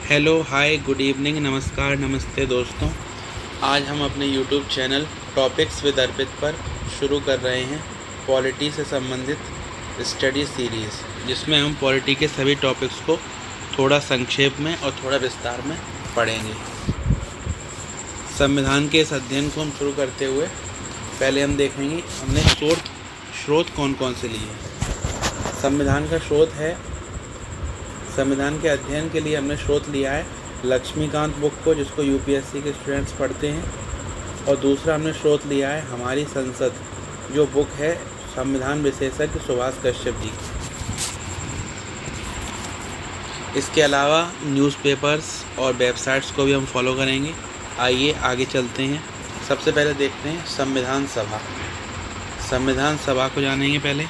Hello, हाय, good evening, नमस्कार, नमस्ते दोस्तों। आज हम अपने यूट्यूब चैनल टॉपिक्स विद अर्पित पर शुरू कर रहे हैं पॉलिटी से संबंधित स्टडी सीरीज़, जिसमें हम पॉलिटी के सभी टॉपिक्स को थोड़ा संक्षेप में और थोड़ा विस्तार में पढ़ेंगे। संविधान के इस अध्ययन को हम शुरू करते हुए पहले हम देखेंगे हमने स्रोत कौन कौन से लिए हैं। संविधान का स्रोत है, संविधान के अध्ययन के लिए हमने स्रोत लिया है लक्ष्मीकांत बुक को, जिसको यूपीएससी के स्टूडेंट्स पढ़ते हैं, और दूसरा हमने स्रोत लिया है हमारी संसद, जो बुक है संविधान विशेषज्ञ सुभाष कश्यप जी की। इसके अलावा न्यूज़पेपर्स और वेबसाइट्स को भी हम फॉलो करेंगे। आइए आगे चलते हैं। सबसे पहले देखते हैं संविधान सभा। संविधान सभा को जानेंगे पहले।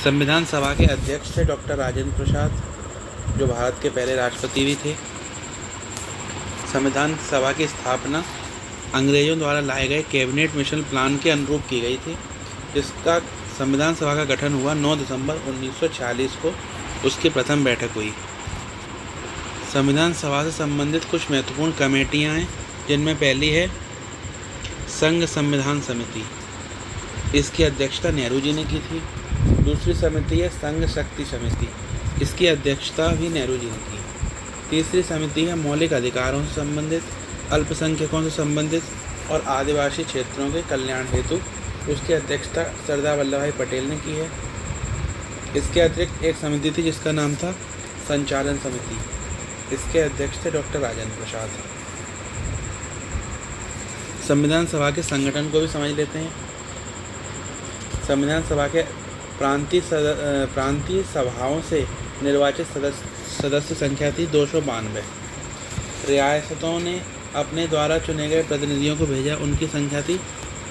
संविधान सभा के अध्यक्ष थे डॉक्टर राजेंद्र प्रसाद, जो भारत के पहले राष्ट्रपति भी थे। संविधान सभा की स्थापना अंग्रेजों द्वारा लाए गए कैबिनेट मिशन प्लान के अनुरूप की गई थी, जिसका संविधान सभा का गठन हुआ 9 दिसंबर 1940 को। उसकी प्रथम बैठक हुई। संविधान सभा से संबंधित कुछ महत्वपूर्ण कमेटियां हैं, जिनमें पहली है संघ संविधान समिति। इसकी अध्यक्षता नेहरू जी ने की थी। दूसरी समिति है संघ शक्ति समिति। इसकी अध्यक्षता भी नेहरू जी ने की। तीसरी समिति है मौलिक अधिकारों से संबंधित, अल्पसंख्यकों से संबंधित और आदिवासी क्षेत्रों के कल्याण हेतु। उसकी अध्यक्षता सरदार वल्लभ भाई पटेल ने की है। इसके अतिरिक्त एक समिति थी जिसका नाम था संचालन समिति। इसके अध्यक्ष थे डॉक्टर राजेंद्र प्रसाद। संविधान सभा के संगठन को भी समझ लेते हैं। संविधान सभा के प्रांतीय सभाओं से निर्वाचित सदस्य संख्या थी 292। रियासतों ने अपने द्वारा चुने गए प्रतिनिधियों को भेजा, उनकी संख्या थी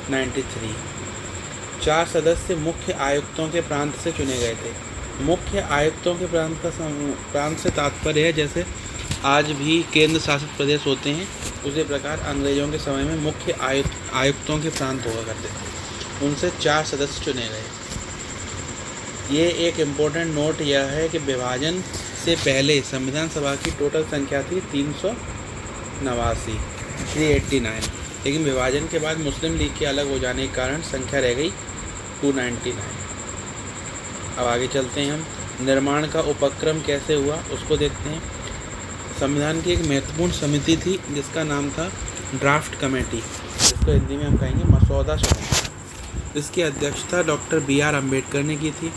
93। 4 सदस्य मुख्य आयुक्तों के प्रांत से चुने गए थे। मुख्य आयुक्तों के प्रांत से तात्पर्य है जैसे आज भी केंद्र शासित प्रदेश होते हैं, उसी प्रकार अंग्रेजों के समय में मुख्य आयुक्तों के प्रांत हुआ करते थे। उनसे 4 सदस्य चुने गए। ये एक इम्पोर्टेंट नोट यह है कि विभाजन से पहले संविधान सभा की टोटल संख्या थी 389, लेकिन विभाजन के बाद मुस्लिम लीग के अलग हो जाने के कारण संख्या रह गई 299। अब आगे चलते हैं हम। निर्माण का उपक्रम कैसे हुआ उसको देखते हैं। संविधान की एक महत्वपूर्ण समिति थी जिसका नाम था ड्राफ्ट कमेटी, जिसको हिंदी में हम कहेंगे मसौदा समिति। इसकी अध्यक्षता डॉक्टर BR अम्बेडकर ने की थी।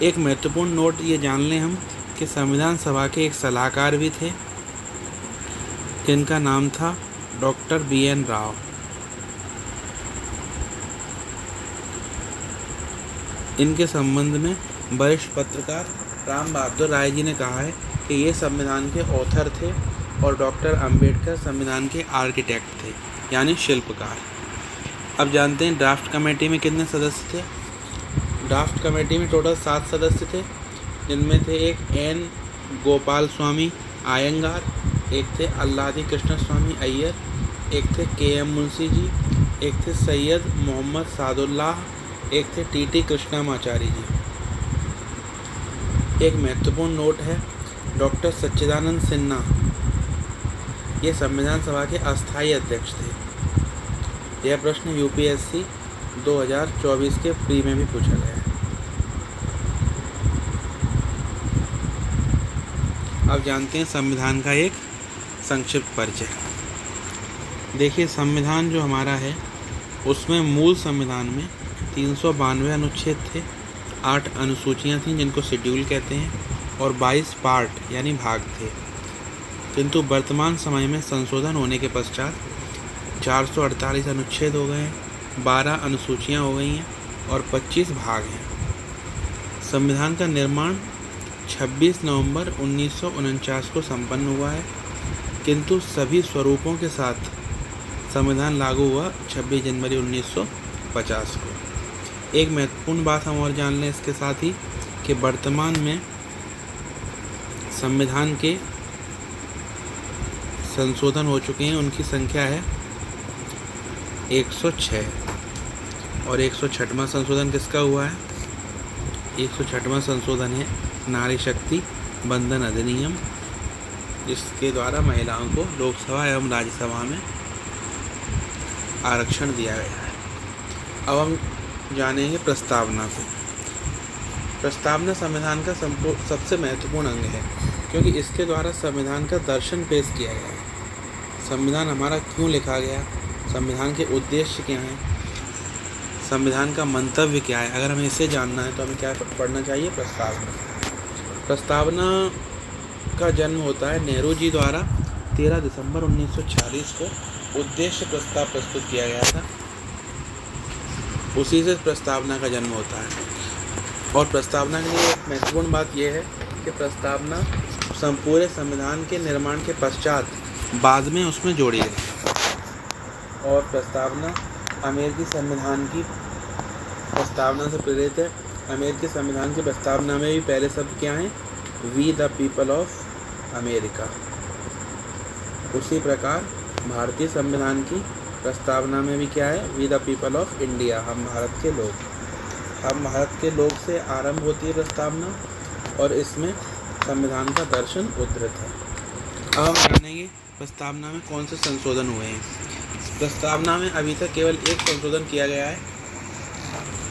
एक महत्वपूर्ण नोट ये जान लें हम कि संविधान सभा के एक सलाहकार भी थे, जिनका नाम था डॉक्टर BN राव। इनके संबंध में वरिष्ठ पत्रकार राम बहादुर राय जी ने कहा है कि ये संविधान के ऑथर थे और डॉक्टर अम्बेडकर संविधान के आर्किटेक्ट थे, यानी शिल्पकार। अब जानते हैं ड्राफ्ट कमेटी में कितने सदस्य थे। ड्राफ्ट कमेटी में टोटल 7 सदस्य थे, जिनमें थे एक N गोपाल स्वामी आयंगार, एक थे अल्लादी कृष्ण स्वामी अय्यर, एक थे KM मुंशी जी, एक थे सैयद मोहम्मद सादुल्लाह, एक थे TT कृष्णामाचारी जी। एक महत्वपूर्ण नोट है डॉक्टर सच्चिदानंद सिन्हा, ये संविधान सभा के अस्थायी अध्यक्ष थे। यह प्रश्न यूपीएससी 2024 के प्री में भी पूछा गया है। अब जानते हैं संविधान का एक संक्षिप्त परिचय। देखिए, संविधान जो हमारा है उसमें मूल संविधान में 392 अनुच्छेद थे, 8 अनुसूचियां थीं जिनको शेड्यूल कहते हैं, और 22 पार्ट यानी भाग थे। किंतु वर्तमान समय में संशोधन होने के पश्चात 448 अनुच्छेद हो गए हैं, 12 अनुसूचियां हो गई हैं और 25 भाग हैं। संविधान का निर्माण 26 नवंबर 1949 को संपन्न हुआ है, किंतु सभी स्वरूपों के साथ संविधान लागू हुआ 26 जनवरी 1950 को। एक महत्वपूर्ण बात हम और जान लें इसके साथ ही कि वर्तमान में संविधान के संशोधन हो चुके हैं, उनकी संख्या है 106। और 106वां संशोधन किसका हुआ है? 106वां संशोधन है नारी शक्ति बंधन अधिनियम, जिसके द्वारा महिलाओं को लोकसभा एवं राज्यसभा में आरक्षण दिया गया है। अब हम जानेंगे प्रस्तावना को। प्रस्तावना संविधान का सबसे महत्वपूर्ण अंग है, क्योंकि इसके द्वारा संविधान का दर्शन पेश किया गया है। संविधान हमारा क्यों लिखा गया, संविधान के उद्देश्य क्या हैं, संविधान का मंतव्य क्या है। अगर हमें इसे जानना है तो हमें क्या पढ़ना चाहिए, प्रस्तावना। प्रस्तावना का जन्म होता है नेहरू जी द्वारा 13 दिसंबर 1946 को उद्देश्य प्रस्ताव प्रस्तुत किया गया था, उसी से प्रस्तावना का जन्म होता है। और प्रस्तावना के लिए एक महत्वपूर्ण बात यह है कि प्रस्तावना पूरे संविधान के निर्माण के पश्चात बाद में उसमें जोड़ी गई। और प्रस्तावना अमेरिकी संविधान की प्रस्तावना से प्रेरित है। अमेरिकी संविधान की प्रस्तावना में भी पहले शब्द क्या हैं, we the people of America. उसी प्रकार भारतीय संविधान की प्रस्तावना में भी क्या है, we the people of India, हम भारत के लोग। हम भारत के लोग से आरंभ होती है प्रस्तावना, और इसमें संविधान का दर्शन उद्धृत है। अब हम जानेंगे प्रस्तावना में कौन से संशोधन हुए हैं। प्रस्तावना में अभी तक केवल एक संशोधन किया गया है,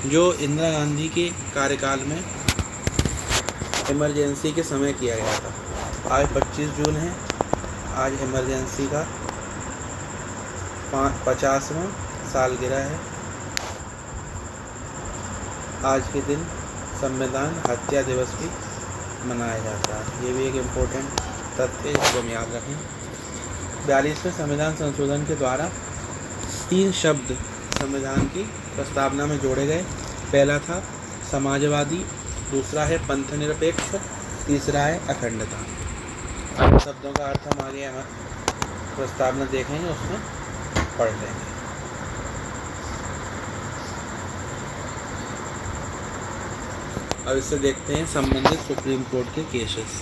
जो इंदिरा गांधी के कार्यकाल में इमरजेंसी के समय किया गया था। आज 25 जून है, आज इमरजेंसी का 50वां सालगिरह है। आज के दिन संविधान हत्या दिवस भी मनाया जाता है। ये भी एक इम्पोर्टेंट तथ्य है, इसको हम याद रखें। 42वें संविधान संशोधन के द्वारा 3 शब्द संविधान की प्रस्तावना में जोड़े गए। पहला था समाजवादी, दूसरा है पंथनिरपेक्ष, तीसरा है अखंडता। अब शब्दों का अर्थ हम आगे प्रस्तावना देखेंगे, उसमें पढ़ लेंगे। अब इससे देखते हैं संबंधित सुप्रीम कोर्ट के केसेस।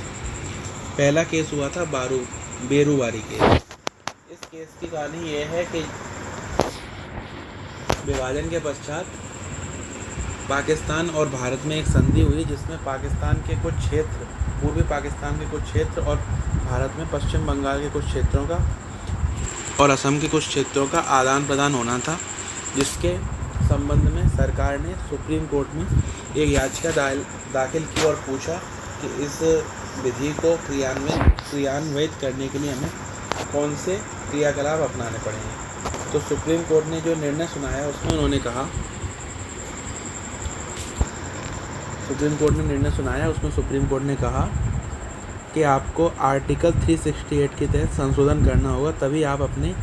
पहला केस हुआ था बेरूवारी केस। इस केस की कहानी ये है कि विभाजन के पश्चात पाकिस्तान और भारत में एक संधि हुई, जिसमें पाकिस्तान के कुछ क्षेत्र, पूर्वी पाकिस्तान के कुछ क्षेत्र और भारत में पश्चिम बंगाल के कुछ क्षेत्रों का और असम के कुछ क्षेत्रों का आदान प्रदान होना था, जिसके संबंध में सरकार ने सुप्रीम कोर्ट में एक याचिका दाखिल की और पूछा कि इस विधि को क्रियान्वित करने के लिए हमें कौन से क्रियाकलाप अपनाने पड़ेंगे। तो सुप्रीम कोर्ट ने जो निर्णय सुनाया उसमें उन्होंने कहा, सुप्रीम कोर्ट ने कहा कि आपको आर्टिकल 368 के तहत संशोधन करना होगा, तभी आप अपने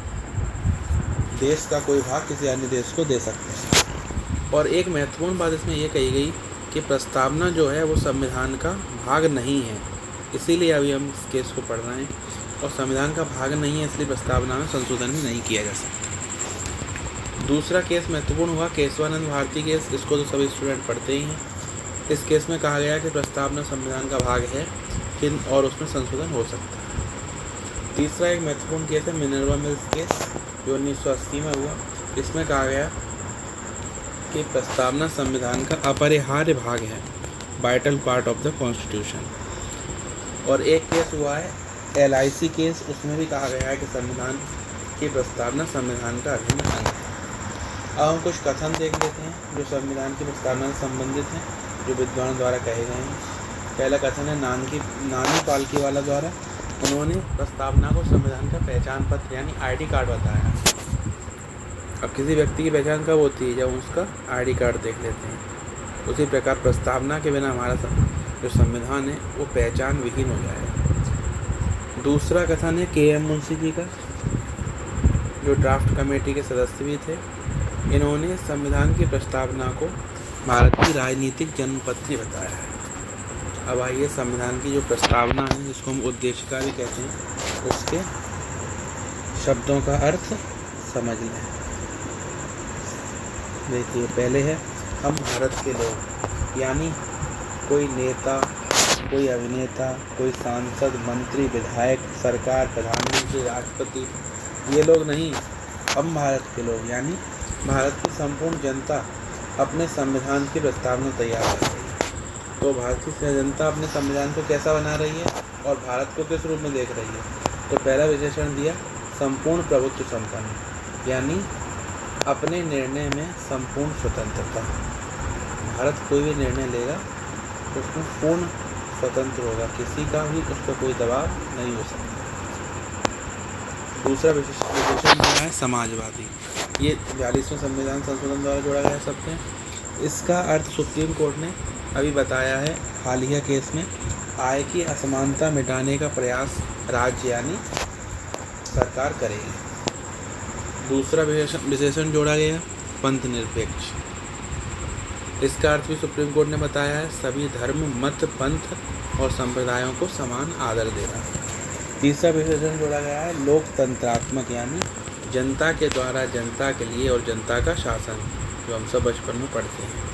देश का कोई भाग किसी अन्य देश को दे सकते हैं। और एक महत्वपूर्ण बात इसमें यह कही गई कि प्रस्तावना जो है वो संविधान का भाग नहीं है, इसीलिए अभी हम इस केस को पढ़ रहे हैं। और संविधान का भाग नहीं है, इसलिए प्रस्तावना में संशोधन भी नहीं किया जा सकता। दूसरा केस महत्वपूर्ण हुआ केशवानंद भारती केस। इसको तो सभी स्टूडेंट पढ़ते ही हैं। इस केस में कहा गया कि प्रस्तावना संविधान का भाग है और उसमें संशोधन हो सकता है। तीसरा एक महत्वपूर्ण केस है मिनर्वा मिल्स केस, जो 1980 में हुआ। इसमें कहा गया कि प्रस्तावना संविधान का अपरिहार्य भाग है, vital part of the constitution. और एक केस हुआ है LIC केस, उसमें भी कहा गया है कि संविधान की प्रस्तावना संविधान का अभिन्न अंग है। अब हम कुछ कथन देख लेते हैं जो संविधान की प्रस्तावना से संबंधित हैं, जो विद्वान द्वारा कहे गए हैं। पहला कथन है नानी पालकीवाला द्वारा। उन्होंने प्रस्तावना को संविधान का पहचान पत्र यानी ID कार्ड बताया। अब किसी व्यक्ति की पहचान कब होती है, जब उसका ID कार्ड देख लेते हैं। उसी प्रकार प्रस्तावना के बिना हमारा जो संविधान है वो पहचान विहीन हो जाएगा। दूसरा कथन है KM मुंशी जी का, जो ड्राफ्ट कमेटी के सदस्य भी थे। इन्होंने संविधान की प्रस्तावना को भारत की राजनीतिक जन्मपत्री बताया है। अब आइए संविधान की जो प्रस्तावना है, जिसको हम उद्देशिका भी कहते हैं, उसके शब्दों का अर्थ समझ लें। देखिए, पहले है हम भारत के लोग, यानी कोई नेता, कोई अभिनेता, कोई सांसद, मंत्री, विधायक, सरकार, प्रधानमंत्री, राष्ट्रपति, ये लोग नहीं। हम भारत के लोग यानी भारत की संपूर्ण जनता अपने संविधान की प्रस्तावना तैयार कर रही है। तो भारत की जनता अपने संविधान को कैसा बना रही है और भारत को किस रूप में देख रही है। तो पहला विशेषण दिया संपूर्ण प्रभुत्व संपन्न, यानी अपने निर्णय में संपूर्ण स्वतंत्रता। भारत कोई भी निर्णय लेगा तो उसमें पूर्ण स्वतंत्र होगा, किसी का भी उस पर कोई दबाव नहीं हो सकता। दूसरा विशेषण दिया है समाजवादी। ये 42वें संविधान संशोधन द्वारा जोड़ा गया शब्द है। इसका अर्थ सुप्रीम कोर्ट ने अभी बताया है हालिया केस में, आय की असमानता मिटाने का प्रयास राज्य यानी सरकार करेगी। दूसरा विशेषण जोड़ा गया पंथ निरपेक्ष। इसका अर्थ भी सुप्रीम कोर्ट ने बताया है सभी धर्म, मत, पंथ और संप्रदायों को समान आदर देना। तीसरा विशेषण जोड़ा गया है लोकतंत्रात्मक, यानी जनता के द्वारा जनता के लिए और जनता का शासन, जो हम सब बचपन में पढ़ते हैं।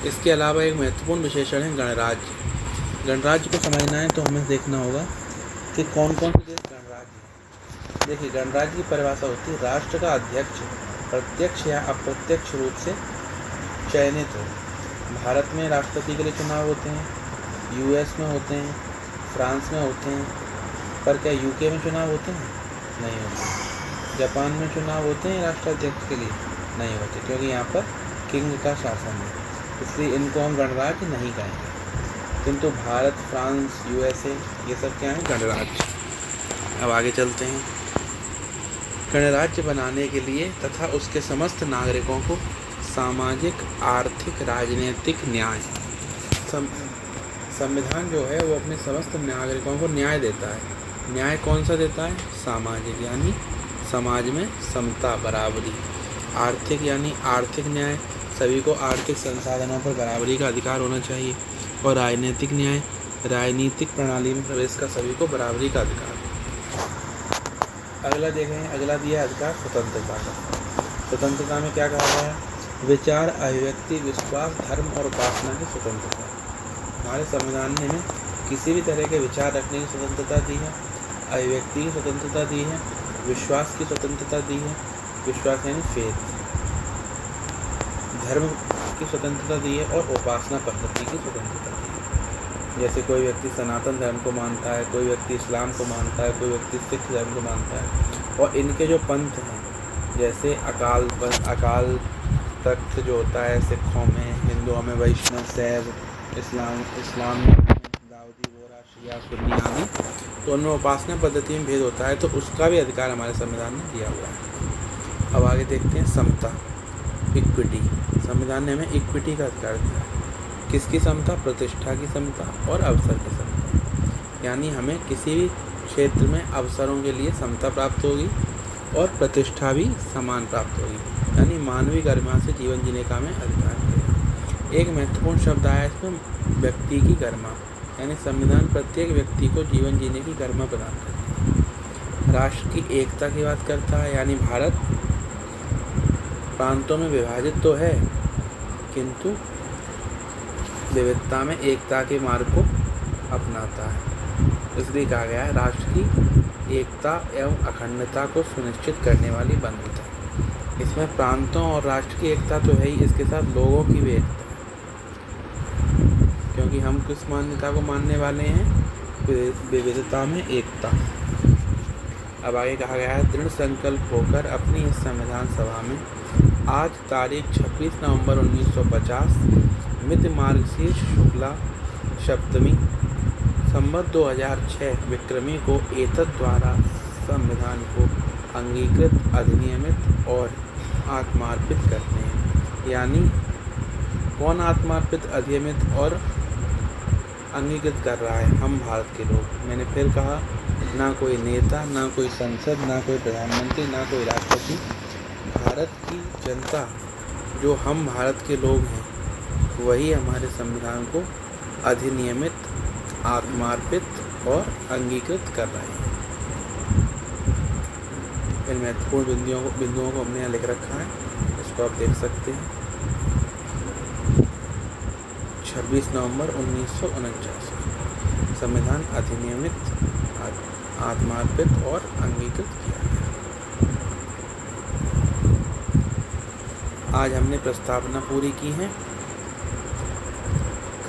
इसके अलावा एक महत्वपूर्ण विशेषण है गणराज्य। गणराज्य को समझना है तो हमें देखना होगा कि कौन कौन से देश गणराज्य हैं। देखिए, गणराज्य की परिभाषा होती है राष्ट्र का अध्यक्ष प्रत्यक्ष या अप्रत्यक्ष रूप से चयनित हो। भारत में राष्ट्रपति के लिए चुनाव होते हैं, यूएस में होते हैं, फ्रांस में होते हैं, पर क्या यूके में चुनाव होते हैं? नहीं होते। जापान में चुनाव होते हैं राष्ट्राध्यक्ष के लिए? नहीं होते, क्योंकि यहाँ पर किंग का शासन है, इसलिए इनको हम गणराज्य नहीं कहेंगे। किंतु भारत, फ्रांस, यूएसए ये सब क्या है? गणराज्य। अब आगे चलते हैं। गणराज्य बनाने के लिए तथा उसके समस्त नागरिकों को सामाजिक, आर्थिक, राजनीतिक न्याय, संविधान जो है वो अपने समस्त नागरिकों को न्याय देता है। न्याय कौन सा देता है? सामाजिक, यानी समाज में समता, बराबरी। आर्थिक यानी आर्थिक न्याय, सभी को आर्थिक संसाधनों पर बराबरी का अधिकार होना चाहिए। और राजनीतिक न्याय, राजनीतिक प्रणाली में प्रवेश का सभी को बराबरी का अधिकार। अगला देखें, अगला दिया अधिकार स्वतंत्रता का। स्वतंत्रता में क्या कहा गया है? विचार, अभिव्यक्ति, विश्वास, धर्म और उपासना की स्वतंत्रता। हमारे संविधान ने हमें किसी भी तरह के विचार रखने की स्वतंत्रता दी है, अभिव्यक्ति की स्वतंत्रता दी है, विश्वास की स्वतंत्रता दी है, विश्वास यानी फेथ, धर्म की स्वतंत्रता दी है और उपासना पद्धति की स्वतंत्रता दी है। जैसे कोई व्यक्ति सनातन धर्म को मानता है, कोई व्यक्ति इस्लाम को मानता है, कोई व्यक्ति सिख धर्म को मानता है, और इनके जो पंथ हैं, जैसे अकाल तख्त जो होता है सिखों में, हिंदुओं में वैष्णव, शैव, इस्लाम में दाऊदी, बोरा, शिया, सुन्नी आदि, तो उनमें उपासना पद्धति में भेद होता है, तो उसका भी अधिकार हमारे संविधान ने दिया हुआ है। अब आगे देखते हैं समता, इक्विटी। संविधान ने हमें इक्विटी का अधिकार दिया है। किसकी समता? प्रतिष्ठा की समता और अवसर की समता, यानी हमें किसी भी क्षेत्र में अवसरों के लिए समता प्राप्त होगी और प्रतिष्ठा भी समान प्राप्त होगी, यानी मानवीय गरिमा से जीवन जीने का हमें अधिकार मिलेगा। एक महत्वपूर्ण शब्द आया इसमें, व्यक्ति की गरिमा, यानी संविधान प्रत्येक व्यक्ति को जीवन जीने की गरिमा प्रदान करता है। राष्ट्र की एकता की बात करता है, यानी भारत प्रांतों में विभाजित तो है किंतु विविधता में एकता के मार्ग को अपनाता है। इसलिए कहा गया है राष्ट्र की एकता एवं अखंडता को सुनिश्चित करने वाली बंधुता। इसमें प्रांतों और राष्ट्र की एकता तो है ही, इसके साथ लोगों की भी एकता है, क्योंकि हम किस मान्यता को मानने वाले हैं? विविधता में एकता। अब आगे कहा गया है दृढ़ संकल्प होकर अपनी इस संविधान सभा में आज तारीख 26 नवंबर 1950 मित मार्गशीर्ष शुक्ला सप्तमी संवत 2006 विक्रमी को एतद द्वारा संविधान को अंगीकृत, अधिनियमित और आत्मार्पित करते हैं। यानी कौन आत्मार्पित, अधिनियमित और अंगीकृत कर रहा है? हम भारत के लोग। मैंने फिर कहा, ना कोई नेता, ना कोई संसद, ना कोई प्रधानमंत्री, ना कोई राष्ट्रपति, भारत की जनता, जो हम भारत के लोग हैं, वही हमारे संविधान को अधिनियमित, आत्मार्पित और अंगीकृत कर रहे हैं। इन महत्वपूर्ण बिंदुओं को हमने यहाँ लिख रखा है, इसको आप देख सकते हैं। 26 नवंबर 1949 संविधान अधिनियमित, आत्मार्पित और अंगीकृत किया गया। आज हमने प्रस्तावना पूरी की है।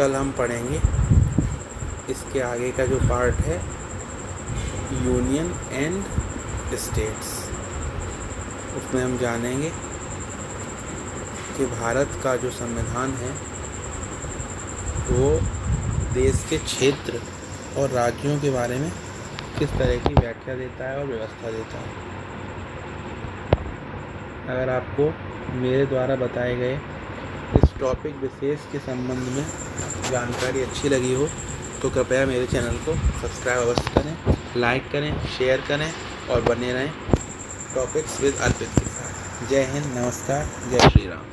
कल हम पढ़ेंगे इसके आगे का जो पार्ट है यूनियन एंड स्टेट्स। उसमें हम जानेंगे कि भारत का जो संविधान है वो देश के क्षेत्र और राज्यों के बारे में किस तरह की व्याख्या देता है और व्यवस्था देता है। अगर आपको मेरे द्वारा बताए गए इस टॉपिक विशेष के संबंध में जानकारी अच्छी लगी हो तो कृपया मेरे चैनल को सब्सक्राइब अवश्य करें, लाइक करें, शेयर करें और बने रहें टॉपिक्स विद अर्पित के साथ। जय हिंद, नमस्कार, जय श्री राम।